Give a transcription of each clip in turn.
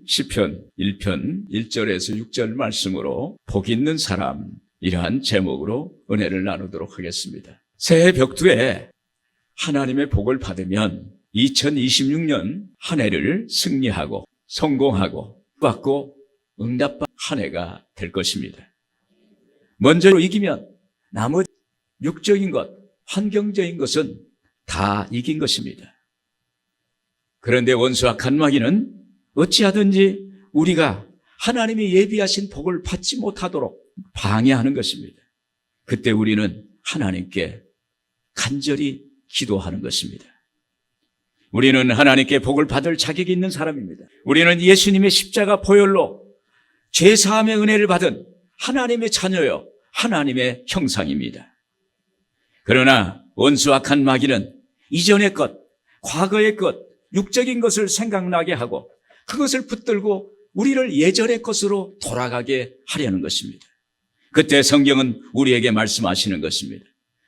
시편 1편 1절에서 6절 말씀으로 복 있는 사람, 이러한 제목으로 은혜를 나누도록 하겠습니다. 새해 벽두에 하나님의 복을 받으면 2026년 한 해를 승리하고 성공하고 받고 응답받은 한 해가 될 것입니다. 먼저 이기면 나머지 육적인 것, 환경적인 것은 다 이긴 것입니다. 그런데 원수와 간마귀는 어찌하든지 우리가 하나님이 예비하신 복을 받지 못하도록 방해하는 것입니다. 그때 우리는 하나님께 간절히 기도하는 것입니다. 우리는 하나님께 복을 받을 자격이 있는 사람입니다. 우리는 예수님의 십자가 보혈로 죄사함의 은혜를 받은 하나님의 자녀요, 하나님의 형상입니다. 그러나 원수와 간마귀는 이전의 것, 과거의 것, 육적인 것을 생각나게 하고 그것을 붙들고 우리를 예전의 것으로 돌아가게 하려는 것입니다. 그때 성경은 우리에게 말씀하시는 것입니다.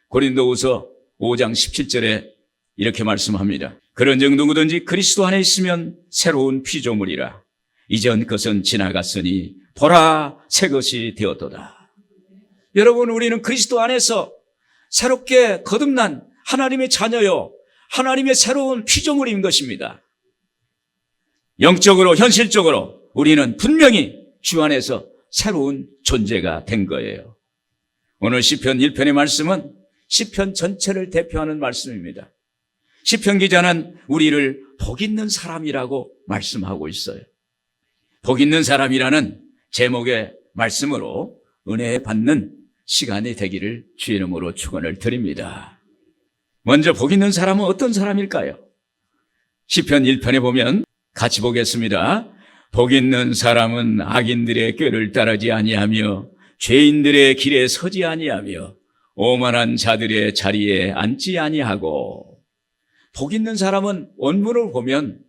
고린도후서 5장 17절에 이렇게 말씀합니다. 그런즉 누구든지 그리스도 안에 있으면 새로운 피조물이라. 이전 것은 지나갔으니 보라 새 것이 되었도다. 여러분, 우리는 그리스도 안에서 새롭게 거듭난 하나님의 자녀요, 하나님의 새로운 피조물인 것입니다. 영적으로, 현실적으로 우리는 분명히 주 안에서 새로운 존재가 된 거예요. 오늘 시편 1편의 말씀은 시편 전체를 대표하는 말씀입니다. 시편 기자는 우리를 복 있는 사람이라고 말씀하고 있어요. 복 있는 사람이라는 제목의 말씀으로 은혜 받는 시간이 되기를 주의 이름으로 축원을 드립니다. 먼저 복 있는 사람은 어떤 사람일까요? 시편 1편에 보면 같이 보겠습니다. 복 있는 사람은 악인들의 꾀를 따르지 아니하며 죄인들의 길에 서지 아니하며 오만한 자들의 자리에 앉지 아니하고. 복 있는 사람은 원문을 보면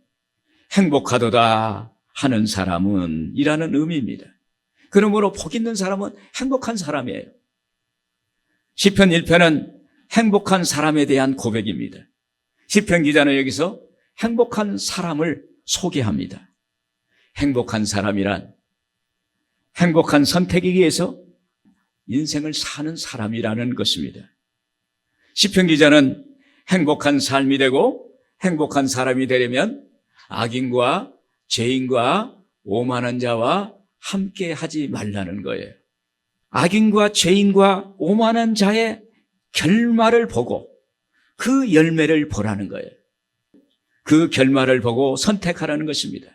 행복하도다 하는 사람은 이라는 의미입니다. 그러므로 복 있는 사람은 행복한 사람이에요. 시편 1편은 행복한 사람에 대한 고백입니다. 시편 기자는 여기서 행복한 사람을 소개합니다. 행복한 사람이란 행복한 선택이기 위해서 인생을 사는 사람이라는 것입니다. 시편 기자는 행복한 삶이 되고 행복한 사람이 되려면 악인과 죄인과 오만한 자와 함께 하지 말라는 거예요. 악인과 죄인과 오만한 자의 결말을 보고 그 열매를 보라는 거예요. 그 결말을 보고 선택하라는 것입니다.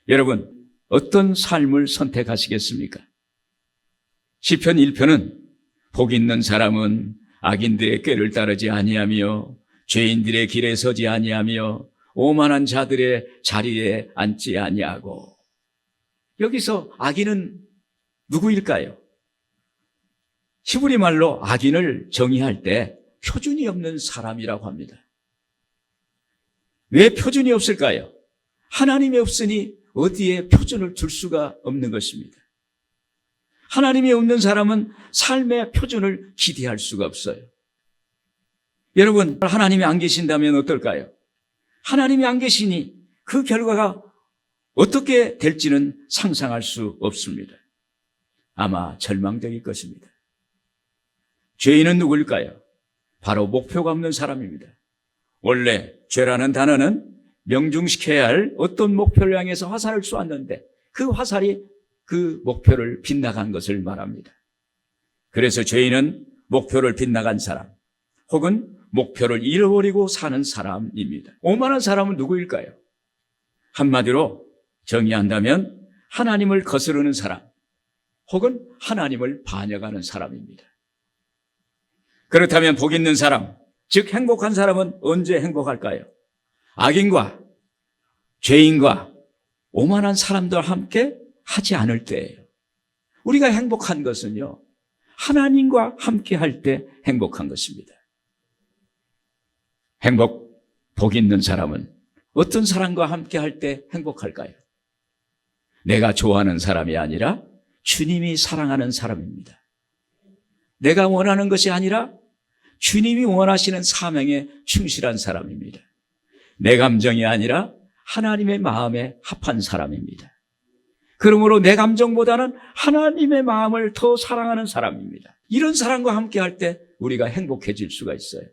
여러분, 어떤 삶을 선택하시겠습니까? 시편 1편은 복 있는 사람은 악인들의 꾀를 따르지 아니하며 죄인들의 길에 서지 아니하며 오만한 자들의 자리에 앉지 아니하고. 여기서 악인은 누구일까요? 히브리 말로 악인을 정의할 때 표준이 없는 사람이라고 합니다. 왜 표준이 없을까요? 하나님이 없으니 어디에 표준을 둘 수가 없는 것입니다. 하나님이 없는 사람은 삶의 표준을 기대할 수가 없어요. 여러분, 하나님이 안 계신다면 어떨까요? 하나님이 안 계시니 그 결과가 어떻게 될지는 상상할 수 없습니다. 아마 절망적일 것입니다. 죄인은 누구일까요? 바로 목표가 없는 사람입니다. 원래 죄라는 단어는 명중시켜야 할 어떤 목표를 향해서 화살을 쏘았는데 그 화살이 그 목표를 빗나간 것을 말합니다. 그래서 죄인은 목표를 빗나간 사람 혹은 목표를 잃어버리고 사는 사람입니다. 오만한 사람은 누구일까요? 한마디로 정의한다면 하나님을 거스르는 사람 혹은 하나님을 반역하는 사람입니다. 그렇다면 복 있는 사람, 즉 행복한 사람은 언제 행복할까요? 악인과 죄인과 오만한 사람들과 함께 하지 않을 때예요. 우리가 행복한 것은요, 하나님과 함께 할 때 행복한 것입니다. 복 있는 사람은 어떤 사람과 함께 할 때 행복할까요? 내가 좋아하는 사람이 아니라 주님이 사랑하는 사람입니다. 내가 원하는 것이 아니라 주님이 원하시는 사명에 충실한 사람입니다. 내 감정이 아니라 하나님의 마음에 합한 사람입니다. 그러므로 내 감정보다는 하나님의 마음을 더 사랑하는 사람입니다. 이런 사람과 함께 할 때 우리가 행복해질 수가 있어요.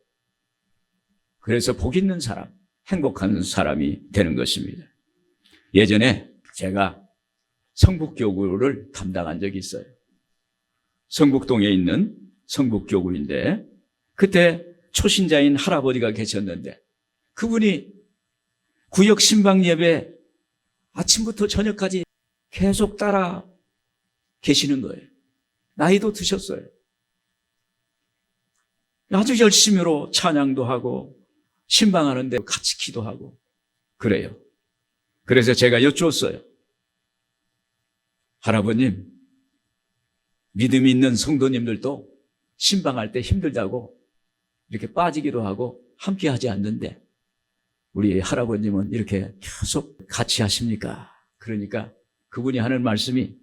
그래서 복 있는 사람, 행복한 사람이 되는 것입니다. 예전에 제가 성북교구를 담당한 적이 있어요. 성북동에 있는 성북교구인데 그때 초신자인 할아버지가 계셨는데 그분이 구역 신방 예배 아침부터 저녁까지 계속 따라 계시는 거예요. 나이도 드셨어요. 아주 열심히로 찬양도 하고 신방하는데 같이 기도하고 그래요. 그래서 제가 여쭈었어요. 할아버님, 믿음이 있는 성도님들도 신방할 때 힘들다고 이렇게 빠지기도 하고 함께 하지 않는데 우리 할아버님은 이렇게 계속 같이 하십니까? 그러니까 그분이 하는 말씀이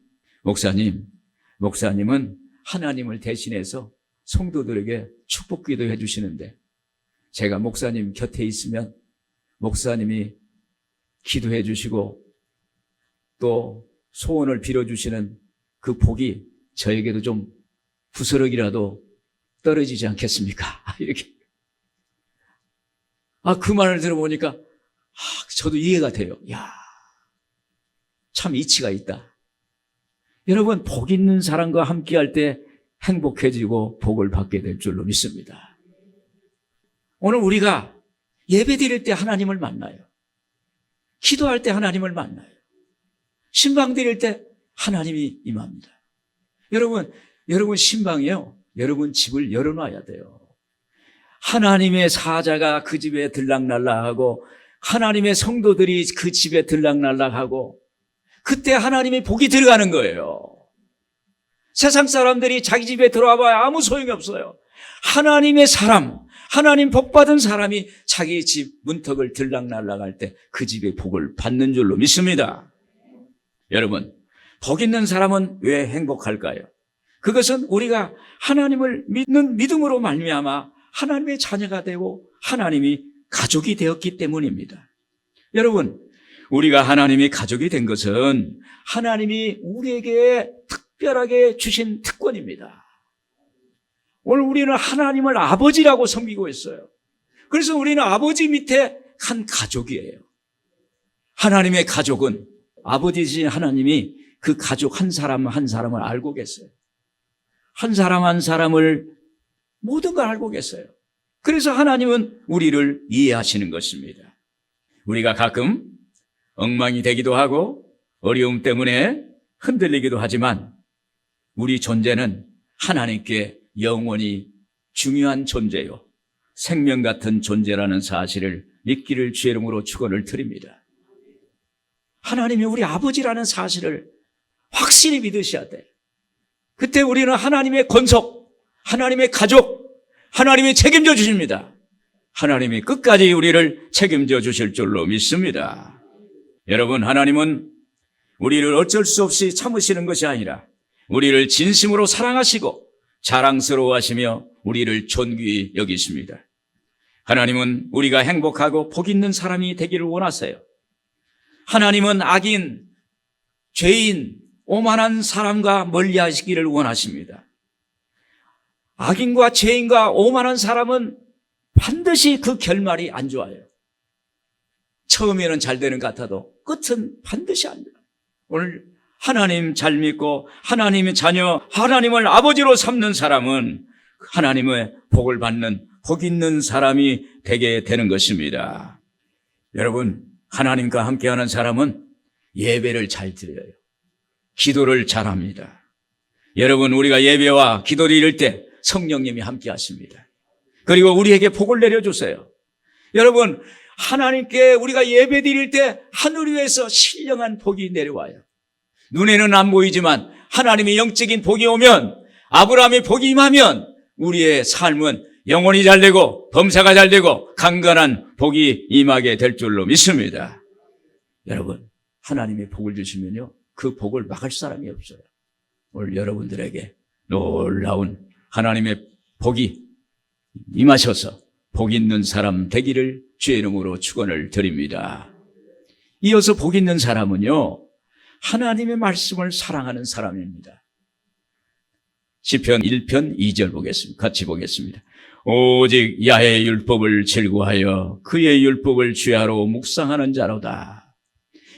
목사님은 하나님을 대신해서 성도들에게 축복 기도해 주시는데 제가 목사님 곁에 있으면 목사님이 기도해 주시고 또 소원을 빌어주시는 그 복이 저에게도 좀 부스럭이라도 떨어지지 않겠습니까? 이렇게. 그 말을 들어보니까 저도 이해가 돼요. 참 이치가 있다. 여러분, 복 있는 사람과 함께 할 때 행복해지고 복을 받게 될 줄로 믿습니다. 오늘 우리가 예배 드릴 때 하나님을 만나요. 기도할 때 하나님을 만나요. 신방 드릴 때 하나님이 임합니다. 여러분 신방이요. 여러분 집을 열어놔야 돼요. 하나님의 사자가 그 집에 들락날락하고 하나님의 성도들이 그 집에 들락날락하고 그때 하나님의 복이 들어가는 거예요. 세상 사람들이 자기 집에 들어와 봐야 아무 소용이 없어요. 하나님의 사람, 하나님 복받은 사람이 자기 집 문턱을 들락날락할 때 그 집의 복을 받는 줄로 믿습니다. 여러분, 복 있는 사람은 왜 행복할까요? 그것은 우리가 하나님을 믿는 믿음으로 말미암아 하나님의 자녀가 되고 하나님이 가족이 되었기 때문입니다. 여러분, 우리가 하나님의 가족이 된 것은 하나님이 우리에게 특별하게 주신 특권입니다. 오늘 우리는 하나님을 아버지라고 섬기고 있어요. 그래서 우리는 아버지 밑에 한 가족이에요. 하나님의 가족은 아버지이신 하나님이 그 가족 한 사람 한 사람을 알고 계세요. 한 사람 한 사람을 모든 걸 알고 계세요. 그래서 하나님은 우리를 이해하시는 것입니다. 우리가 가끔 엉망이 되기도 하고 어려움 때문에 흔들리기도 하지만 우리 존재는 하나님께 영원히 중요한 존재요, 생명 같은 존재라는 사실을 믿기를 주의 이름으로 축원을 드립니다. 하나님이 우리 아버지라는 사실을 확실히 믿으셔야 돼. 그때 우리는 하나님의 권속, 하나님의 가족, 하나님이 책임져 주십니다. 하나님이 끝까지 우리를 책임져 주실 줄로 믿습니다. 여러분, 하나님은 우리를 어쩔 수 없이 참으시는 것이 아니라 우리를 진심으로 사랑하시고 자랑스러워하시며 우리를 존귀히 여기십니다. 하나님은 우리가 행복하고 복 있는 사람이 되기를 원하세요. 하나님은 악인, 죄인, 오만한 사람과 멀리하시기를 원하십니다. 악인과 죄인과 오만한 사람은 반드시 그 결말이 안 좋아요. 처음에는 잘 되는 것 같아도 끝은 반드시 안 좋아요. 오늘 하나님 잘 믿고 하나님의 자녀, 하나님을 아버지로 삼는 사람은 하나님의 복을 받는 복 있는 사람이 되게 되는 것입니다. 여러분, 하나님과 함께하는 사람은 예배를 잘 드려요. 기도를 잘합니다. 여러분, 우리가 예배와 기도 드릴 때 성령님이 함께 하십니다. 그리고 우리에게 복을 내려주세요. 여러분, 하나님께 우리가 예배 드릴 때 하늘 위에서 신령한 복이 내려와요. 눈에는 안 보이지만 하나님의 영적인 복이 오면, 아브라함의 복이 임하면 우리의 삶은 영혼이 잘 되고 범사가 잘 되고 강건한 복이 임하게 될 줄로 믿습니다. 여러분, 하나님의 복을 주시면요, 그 복을 막을 사람이 없어요. 오늘 여러분들에게 놀라운 하나님의 복이 임하셔서 복 있는 사람 되기를 주의 이름으로 축원을 드립니다. 이어서 복 있는 사람은요, 하나님의 말씀을 사랑하는 사람입니다. 시편 1편 2절 보겠습니다. 같이 보겠습니다. 오직 야훼의 율법을 즐거워하여 그의 율법을 주야로 묵상하는 자로다.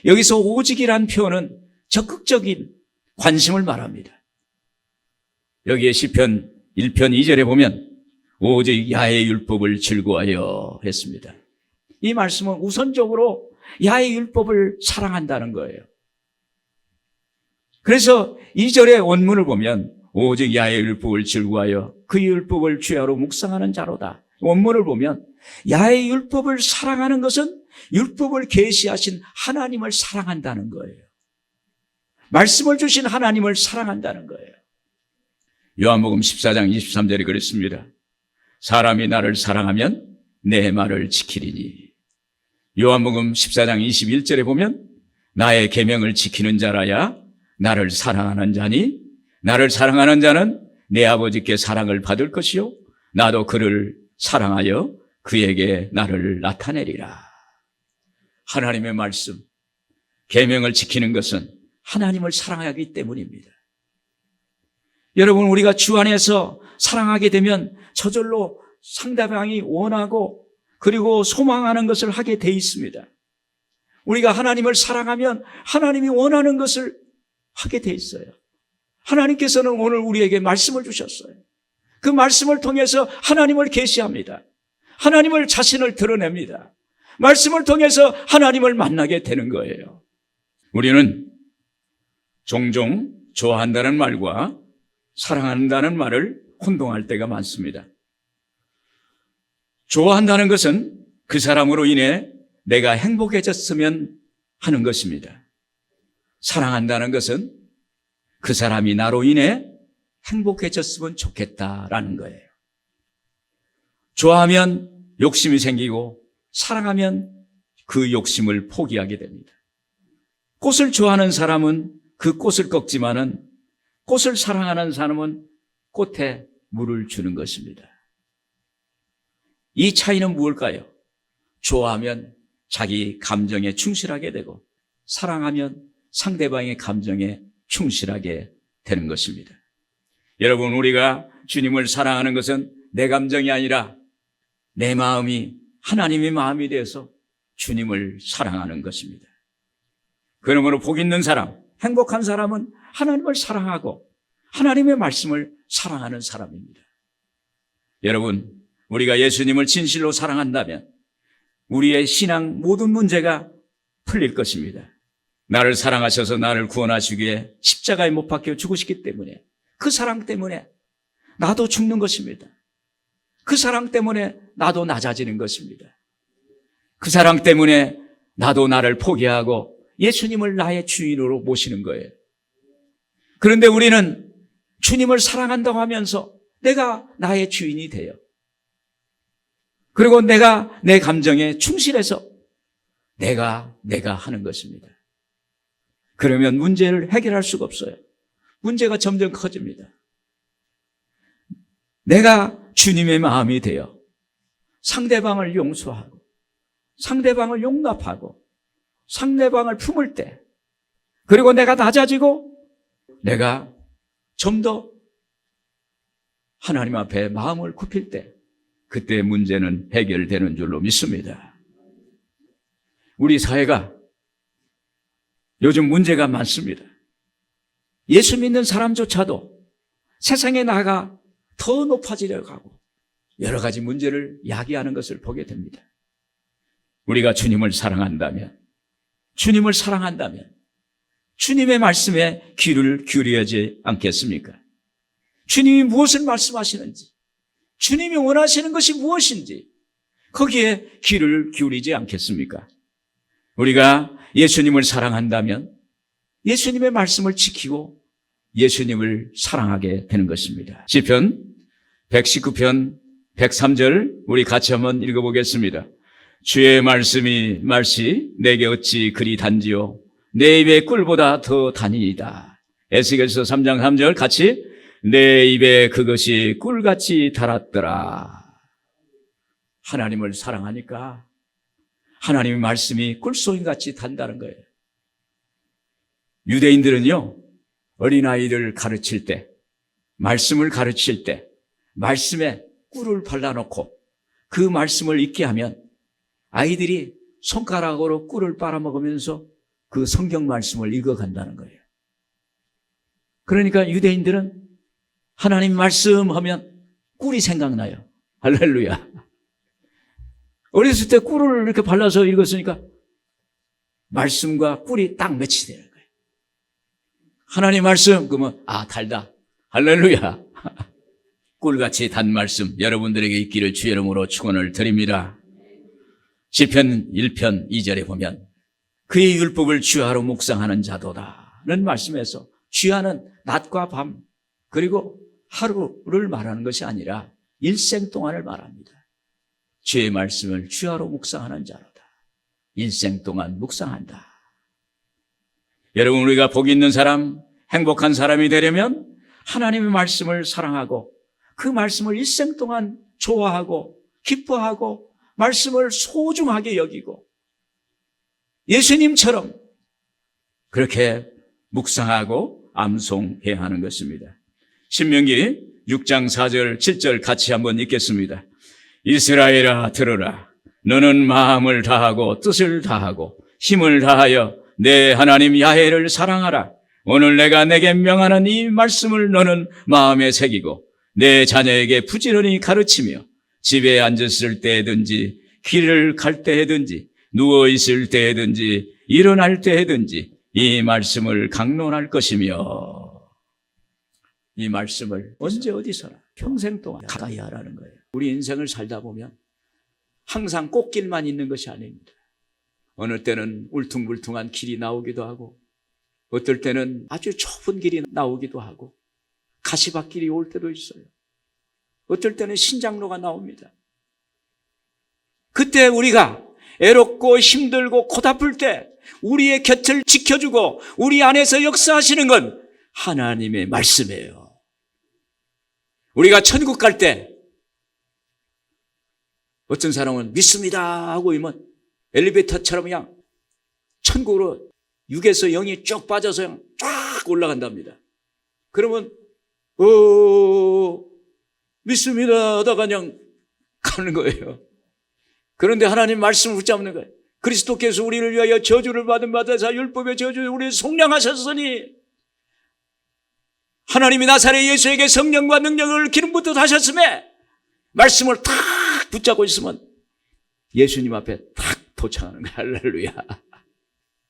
여기서 오직이란 표현은 적극적인 관심을 말합니다. 여기에 시편 1편 2절에 보면 오직 야훼의 율법을 즐거워하여 했습니다. 이 말씀은 우선적으로 야훼의 율법을 사랑한다는 거예요. 그래서 2절의 원문을 보면 오직 야훼의 율법을 즐거워하여 그 율법을 주야로 묵상하는 자로다. 원문을 보면 야훼의 율법을 사랑하는 것은 율법을 계시하신 하나님을 사랑한다는 거예요. 말씀을 주신 하나님을 사랑한다는 거예요. 요한복음 14장 23절에 그랬습니다. 사람이 나를 사랑하면 내 말을 지키리니. 요한복음 14장 21절에 보면 나의 계명을 지키는 자라야 나를 사랑하는 자니 나를 사랑하는 자는 내 아버지께 사랑을 받을 것이요 나도 그를 사랑하여 그에게 나를 나타내리라. 하나님의 말씀, 계명을 지키는 것은 하나님을 사랑하기 때문입니다. 여러분, 우리가 주 안에서 사랑하게 되면 저절로 상대방이 원하고 그리고 소망하는 것을 하게 돼 있습니다. 우리가 하나님을 사랑하면 하나님이 원하는 것을 하게 돼 있어요. 하나님께서는 오늘 우리에게 말씀을 주셨어요. 그 말씀을 통해서 하나님을 계시합니다. 하나님을 자신을 드러냅니다. 말씀을 통해서 하나님을 만나게 되는 거예요. 우리는 종종 좋아한다는 말과 사랑한다는 말을 혼동할 때가 많습니다. 좋아한다는 것은 그 사람으로 인해 내가 행복해졌으면 하는 것입니다. 사랑한다는 것은 그 사람이 나로 인해 행복해졌으면 좋겠다라는 거예요. 좋아하면 욕심이 생기고 사랑하면 그 욕심을 포기하게 됩니다. 꽃을 좋아하는 사람은 그 꽃을 꺾지만은 꽃을 사랑하는 사람은 꽃에 물을 주는 것입니다. 이 차이는 무엇일까요? 좋아하면 자기 감정에 충실하게 되고 사랑하면 상대방의 감정에 충실하게 되는 것입니다. 여러분, 우리가 주님을 사랑하는 것은 내 감정이 아니라 내 마음이 하나님의 마음이 되어서 주님을 사랑하는 것입니다. 그러므로 복 있는 사람, 행복한 사람은 하나님을 사랑하고 하나님의 말씀을 사랑하는 사람입니다. 여러분, 우리가 예수님을 진실로 사랑한다면 우리의 신앙 모든 문제가 풀릴 것입니다. 나를 사랑하셔서 나를 구원하시기에 십자가에 못 박혀 죽으시기 때문에 그 사랑 때문에 나도 죽는 것입니다. 그 사랑 때문에 나도 낮아지는 것입니다. 그 사랑 때문에 나도 나를 포기하고 예수님을 나의 주인으로 모시는 거예요. 그런데 우리는 주님을 사랑한다고 하면서 내가 나의 주인이 돼요. 그리고 내가 내 감정에 충실해서 내가 하는 것입니다. 그러면 문제를 해결할 수가 없어요. 문제가 점점 커집니다. 내가 주님의 마음이 되어 상대방을 용서하고 상대방을 용납하고 상대방을 품을 때 그리고 내가 낮아지고 내가 좀 더 하나님 앞에 마음을 굽힐 때 그때 문제는 해결되는 줄로 믿습니다. 우리 사회가 요즘 문제가 많습니다. 예수 믿는 사람조차도 세상에 나가 더 높아지려고 하고 여러 가지 문제를 야기하는 것을 보게 됩니다. 우리가 주님을 사랑한다면 주님의 말씀에 귀를 기울여야지 않겠습니까? 주님이 무엇을 말씀하시는지, 주님이 원하시는 것이 무엇인지 거기에 귀를 기울이지 않겠습니까? 우리가 예수님을 사랑한다면 예수님의 말씀을 지키고 예수님을 사랑하게 되는 것입니다. 시편 119편 103절 우리 같이 한번 읽어보겠습니다. 주의 말씀이 내게 어찌 그리 단지요 내 입의 꿀보다 더 단이이다. 에스겔서 3장 3절 같이 내 입에 그것이 꿀같이 달았더라. 하나님을 사랑하니까 하나님의 말씀이 꿀송이같이 단다는 거예요. 유대인들은요, 어린아이를 가르칠 때, 말씀을 가르칠 때, 말씀에 꿀을 발라놓고 그 말씀을 읽게 하면 아이들이 손가락으로 꿀을 빨아먹으면서 그 성경 말씀을 읽어간다는 거예요. 그러니까 유대인들은 하나님 말씀하면 꿀이 생각나요. 할렐루야. 어렸을 때 꿀을 이렇게 발라서 읽었으니까 말씀과 꿀이 딱 매치되는 거예요. 하나님 말씀, 그러면 달다. 할렐루야. 꿀같이 단 말씀 여러분들에게 있기를 주의 이름으로 축원을 드립니다. 시편 1편 2절에 보면 그의 율법을 주야로 묵상하는 자도다는 말씀에서 주야는 낮과 밤 그리고 하루를 말하는 것이 아니라 일생 동안을 말합니다. 주의 말씀을 주야로 묵상하는 자로다. 일생 동안 묵상한다. 여러분, 우리가 복 있는 사람, 행복한 사람이 되려면 하나님의 말씀을 사랑하고 그 말씀을 일생 동안 좋아하고 기뻐하고 말씀을 소중하게 여기고 예수님처럼 그렇게 묵상하고 암송해야 하는 것입니다. 신명기 6장 4절 7절 같이 한번 읽겠습니다. 이스라엘아 들으라. 너는 마음을 다하고 뜻을 다하고 힘을 다하여 내 하나님 야훼를 사랑하라. 오늘 내가 내게 명하는 이 말씀을 너는 마음에 새기고 내 자녀에게 부지런히 가르치며 집에 앉았을 때든지 길을 갈 때든지 누워있을 때든지 일어날 때든지 이 말씀을 강론할 것이며 이 말씀을 언제 어디서나 평생 동안 가까이 하라는 거예요. 우리 인생을 살다 보면 항상 꽃길만 있는 것이 아닙니다. 어느 때는 울퉁불퉁한 길이 나오기도 하고 어떨 때는 아주 좁은 길이 나오기도 하고 가시밭길이 올 때도 있어요. 어떨 때는 신장로가 나옵니다. 그때 우리가 애롭고 힘들고 고달플 때 우리의 곁을 지켜주고 우리 안에서 역사하시는 건 하나님의 말씀이에요. 우리가 천국 갈 때 어떤 사람은 믿습니다 하고 이면 엘리베이터처럼 그냥 천국으로 6에서 0이 쭉 빠져서 그냥 쫙 올라간답니다. 그러면 믿습니다 하다가 그냥 가는 거예요. 그런데 하나님 말씀을 붙잡는 거예요. 그리스도께서 우리를 위하여 저주를 받은 바다사 율법의 저주를 우리를 속량하셨으니 하나님이 나사렛 예수에게 성령과 능력을 기름 붓듯 하셨음에 말씀을 탁 붙잡고 있으면 예수님 앞에 탁 도착하는 거예요. 할렐루야.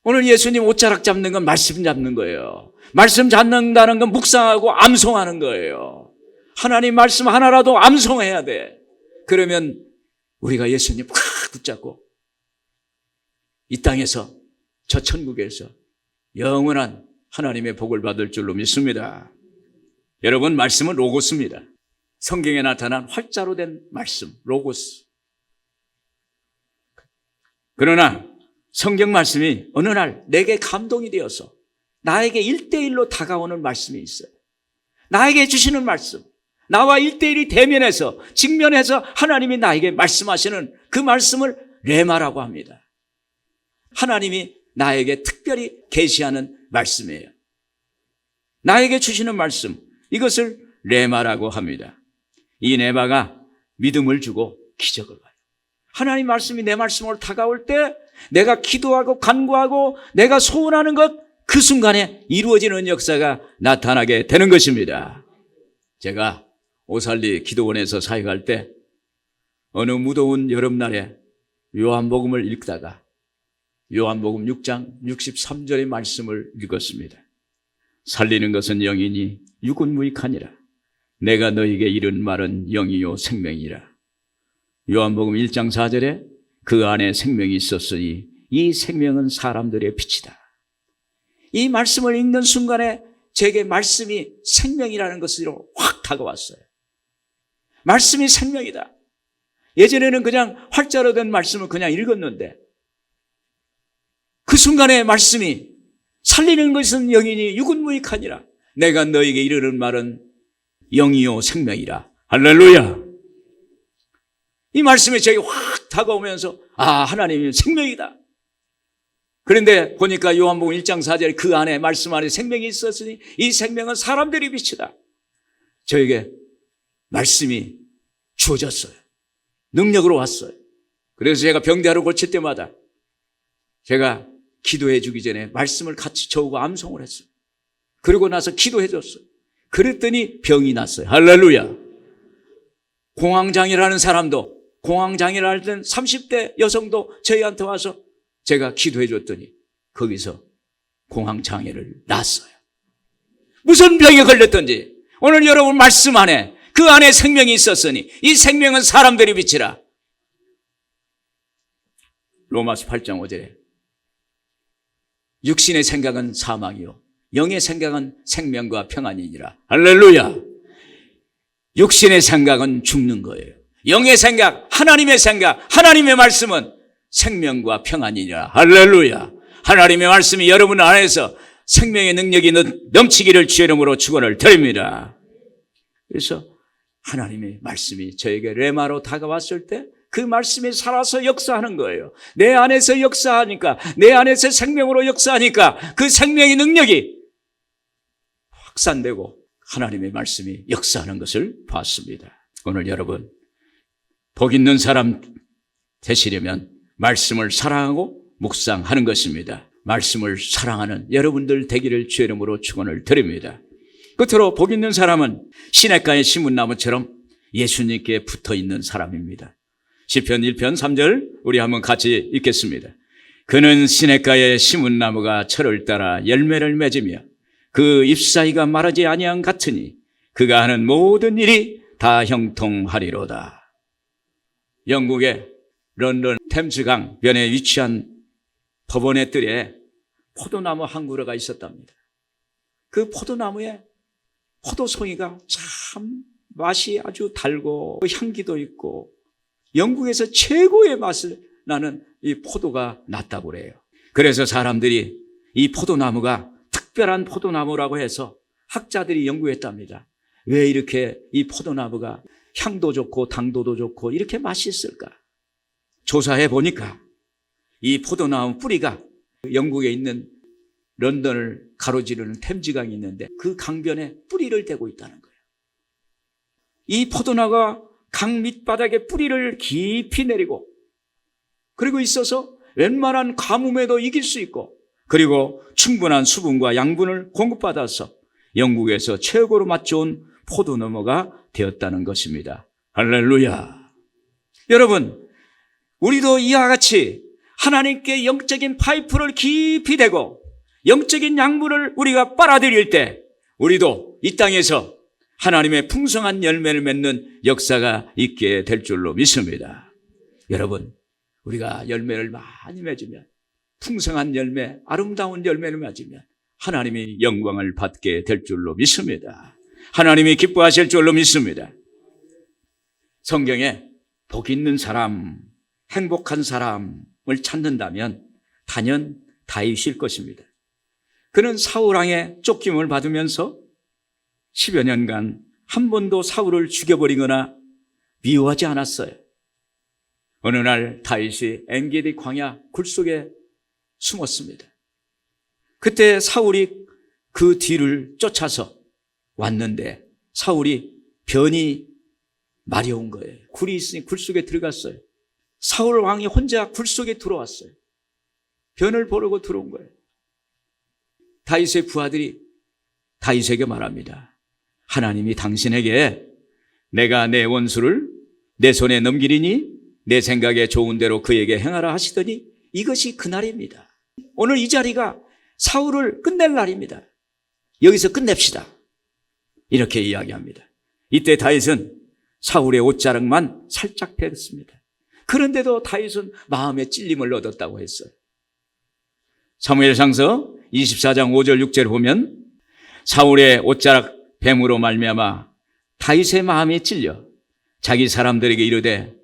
오늘 예수님 옷자락 잡는 건 말씀 잡는 거예요. 말씀 잡는다는 건 묵상하고 암송하는 거예요. 하나님 말씀 하나라도 암송해야 돼. 그러면 우리가 예수님 탁 붙잡고 이 땅에서 저 천국에서 영원한 하나님의 복을 받을 줄로 믿습니다. 여러분, 말씀은 로고스입니다. 성경에 나타난 활자로 된 말씀, 로고스. 그러나 성경 말씀이 어느 날 내게 감동이 되어서 나에게 1대1로 다가오는 말씀이 있어요. 나에게 주시는 말씀, 나와 1대1이 대면해서 직면해서 하나님이 나에게 말씀하시는 그 말씀을 레마라고 합니다. 하나님이 나에게 특별히 계시하는 말씀이에요. 나에게 주시는 말씀, 이것을 레마라고 합니다. 이 레마가 믿음을 주고 기적을 봐요. 하나님 말씀이 내 말씀으로 다가올 때 내가 기도하고 간구하고 내가 소원하는 것 그 순간에 이루어지는 역사가 나타나게 되는 것입니다. 제가 오살리 기도원에서 사역할 때 어느 무더운 여름날에 요한복음을 읽다가 요한복음 6장 63절의 말씀을 읽었습니다. 살리는 것은 영이니 육은 무익하니라. 내가 너에게 이른 말은 영이요 생명이라. 요한복음 1장 4절에 그 안에 생명이 있었으니 이 생명은 사람들의 빛이다. 이 말씀을 읽는 순간에 제게 말씀이 생명이라는 것으로 확 다가왔어요. 말씀이 생명이다. 예전에는 그냥 활자로 된 말씀을 그냥 읽었는데 그 순간에 말씀이 살리는 것은 영이니 육은 무익하니라. 내가 너에게 이르는 말은 영이요 생명이라. 할렐루야. 이 말씀이 제게 확 다가오면서 하나님이 생명이다. 그런데 보니까 요한복음 1장 4절에 그 안에 말씀 안에 생명이 있었으니 이 생명은 사람들의 빛이다. 저에게 말씀이 주어졌어요. 능력으로 왔어요. 그래서 제가 병대하러 고칠 때마다 제가 기도해 주기 전에 말씀을 같이 저으고 암송을 했어요. 그러고 나서 기도해 줬어요. 그랬더니 병이 났어요. 할렐루야. 공황장애라는 사람도, 공황장애를 앓던 30대 여성도 저희한테 와서 제가 기도해 줬더니 거기서 공황장애를 났어요. 무슨 병에 걸렸든지 오늘 여러분 말씀 안에 그 안에 생명이 있었으니 이 생명은 사람들의 빛이라. 로마서 8장 5절에 육신의 생각은 사망이요 영의 생각은 생명과 평안이니라. 할렐루야. 육신의 생각은 죽는 거예요. 영의 생각, 하나님의 생각, 하나님의 말씀은 생명과 평안이니라. 할렐루야. 하나님의 말씀이 여러분 안에서 생명의 능력이 넘치기를 주의 이름으로 축원을 드립니다. 그래서 하나님의 말씀이 저에게 레마로 다가왔을 때 그 말씀이 살아서 역사하는 거예요. 내 안에서 역사하니까, 내 안에서 생명으로 역사하니까 그 생명의 능력이 확산되고 하나님의 말씀이 역사하는 것을 봤습니다. 오늘 여러분 복 있는 사람 되시려면 말씀을 사랑하고 묵상하는 것입니다. 말씀을 사랑하는 여러분들 되기를 주의 이름으로 축원을 드립니다. 끝으로 복 있는 사람은 시냇가의 시문나무처럼 예수님께 붙어 있는 사람입니다. 시편 1편 3절 우리 한번 같이 읽겠습니다. 그는 시냇가에 심은 나무가 철을 따라 열매를 맺으며 그 잎사이가 마르지 아니함 같으니 그가 하는 모든 일이 다 형통하리로다. 영국의 런던 템즈강 변에 위치한 법원의 뜰에 포도나무 한 그루가 있었답니다. 그 포도나무에 포도송이가 참 맛이 아주 달고 향기도 있고 영국에서 최고의 맛을 나는 이 포도가 났다고 그래요. 그래서 사람들이 이 포도나무가 특별한 포도나무라고 해서 학자들이 연구했답니다. 왜 이렇게 이 포도나무가 향도 좋고 당도도 좋고 이렇게 맛있을까? 조사해 보니까 이 포도나무 뿌리가 영국에 있는 런던을 가로지르는 템즈강이 있는데 그 강변에 뿌리를 대고 있다는 거예요. 이 포도나무가 강 밑바닥에 뿌리를 깊이 내리고 그리고 있어서 웬만한 가뭄에도 이길 수 있고 그리고 충분한 수분과 양분을 공급받아서 영국에서 최고로 맛 좋은 포도나무가 되었다는 것입니다. 할렐루야. 여러분, 우리도 이와 같이 하나님께 영적인 파이프를 깊이 대고 영적인 양분을 우리가 빨아들일 때 우리도 이 땅에서 하나님의 풍성한 열매를 맺는 역사가 있게 될 줄로 믿습니다. 여러분, 우리가 열매를 많이 맺으면 풍성한 열매, 아름다운 열매를 맺으면 하나님이 영광을 받게 될 줄로 믿습니다. 하나님이 기뻐하실 줄로 믿습니다. 성경에 복 있는 사람, 행복한 사람을 찾는다면 단연 다윗일 것입니다. 그는 사울왕의 쫓김을 받으면서 10여 년간 한 번도 사울을 죽여버리거나 미워하지 않았어요. 어느 날 다윗이 엔게디 광야 굴 속에 숨었습니다. 그때 사울이 그 뒤를 쫓아서 왔는데 사울이 변이 마려운 거예요. 굴이 있으니 굴 속에 들어갔어요. 사울 왕이 혼자 굴 속에 들어왔어요. 변을 보려고 들어온 거예요. 다윗의 부하들이 다윗에게 말합니다. 하나님이 당신에게 내가 내 원수를 내 손에 넘기리니 내 생각에 좋은 대로 그에게 행하라 하시더니 이것이 그날입니다. 오늘 이 자리가 사울을 끝낼 날입니다. 여기서 끝냅시다. 이렇게 이야기합니다. 이때 다윗은 사울의 옷자락만 살짝 뺐습니다. 그런데도 다윗은 마음의 찔림을 얻었다고 했어요. 사무엘상서 24장 5절 6절 보면 사울의 옷자락 뱀으로 말미암아 다윗의 마음이 찔려 자기 사람들에게 이르되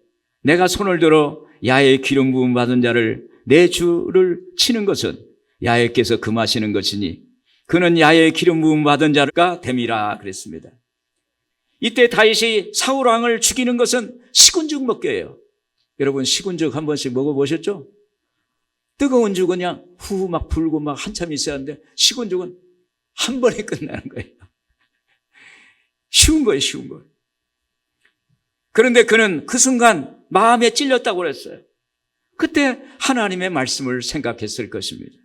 내가 손을 들어 야의 기름 부음 받은 자를 내 주를 치는 것은 야훼께서 금하시는 것이니 그는 야의 기름 부음 받은 자가 됨이라 그랬습니다. 이때 다윗이 사울 왕을 죽이는 것은 시군죽 먹게예요. 여러분 시군죽 한 번씩 먹어보셨죠? 뜨거운 죽은 그냥 후 막 불고 막 한참 있어야 하는데 식은 죽은 한 번에 끝나는 거예요. 쉬운 거예요, 쉬운 거. 그런데 그는 그 순간 마음에 찔렸다고 그랬어요. 그때 하나님의 말씀을 생각했을 것입니다.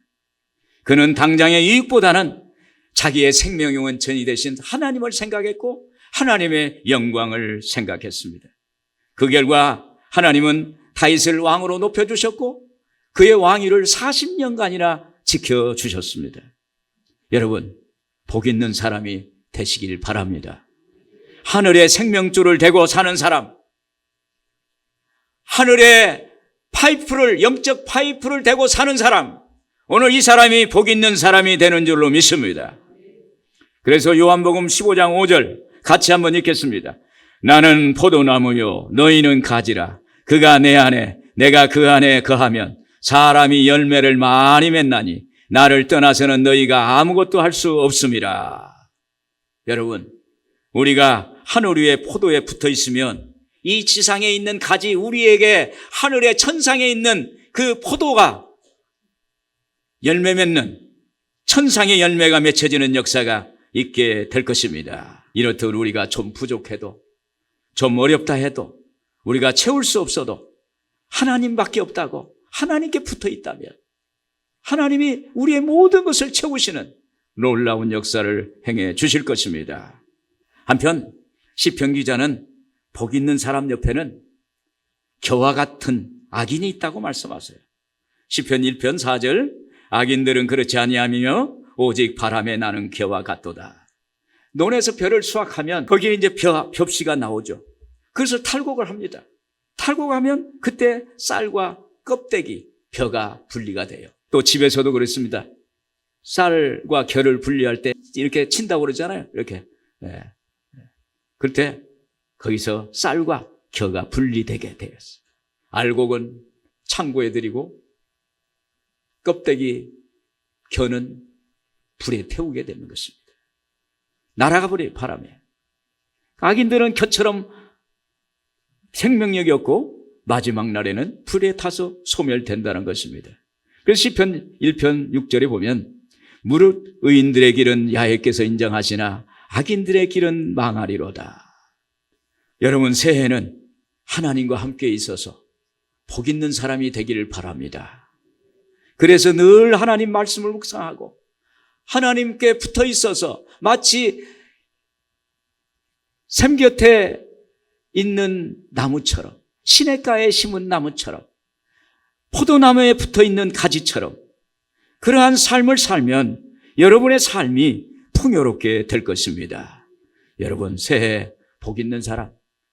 그는 당장의 이익보다는 자기의 생명의 원천이 되신 하나님을 생각했고 하나님의 영광을 생각했습니다. 그 결과 하나님은 다윗을 왕으로 높여주셨고 그의 왕위를 40년간이나 지켜주셨습니다. 여러분, 복 있는 사람이 되시길 바랍니다. 하늘의 생명줄을 대고 사는 사람, 하늘의 영적 파이프를 대고 사는 사람, 오늘 이 사람이 복 있는 사람이 되는 줄로 믿습니다. 그래서 요한복음 15장 5절 같이 한번 읽겠습니다. 나는 포도나무요 너희는 가지라. 그가 내 안에 내가 그 안에 거하면 사람이 열매를 많이 맺나니 나를 떠나서는 너희가 아무것도 할 수 없음이라. 여러분, 우리가 하늘 위에 포도에 붙어 있으면 이 지상에 있는 가지 우리에게 하늘의 천상에 있는 그 포도가 열매 맺는 천상의 열매가 맺혀지는 역사가 있게 될 것입니다. 이렇듯 우리가 좀 부족해도 좀 어렵다 해도 우리가 채울 수 없어도 하나님밖에 없다고 하나님께 붙어 있다면 하나님이 우리의 모든 것을 채우시는 놀라운 역사를 행해 주실 것입니다. 한편 시편 기자는 복 있는 사람 옆에는 겨와 같은 악인이 있다고 말씀하세요. 시편 1편 4절 악인들은 그렇지 아니하며 오직 바람에 나는 겨와 같도다. 논에서 벼를 수확하면 거기에 이제 벽씨가 나오죠. 그래서 탈곡을 합니다. 탈곡하면 그때 쌀과 껍데기, 벼가 분리가 돼요. 또 집에서도 그렇습니다. 쌀과 겨를 분리할 때 이렇게 친다고 그러잖아요. 이렇게. 네. 그럴 때 거기서 쌀과 겨가 분리되게 되었어요. 알곡은 창고에 들이고 껍데기, 겨는 불에 태우게 되는 것입니다. 날아가 버려요, 바람에. 악인들은 겨처럼 생명력이 없고 마지막 날에는 불에 타서 소멸된다는 것입니다. 그래서 시편 1편 6절에 보면 무릇 의인들의 길은 야훼께서 인정하시나 악인들의 길은 망하리로다. 여러분, 새해는 하나님과 함께 있어서 복 있는 사람이 되기를 바랍니다. 그래서 늘 하나님 말씀을 묵상하고 하나님께 붙어 있어서 마치 샘 곁에 있는 나무처럼, 시냇가에 심은 나무처럼, 포도나무에 붙어 있는 가지처럼 그러한 삶을 살면 여러분의 삶이 풍요롭게 될 것입니다. 여러분, 새해 복 있는 사람,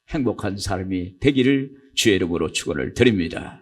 행복한 삶이 되기를 주의 이름으로 축원을 드립니다.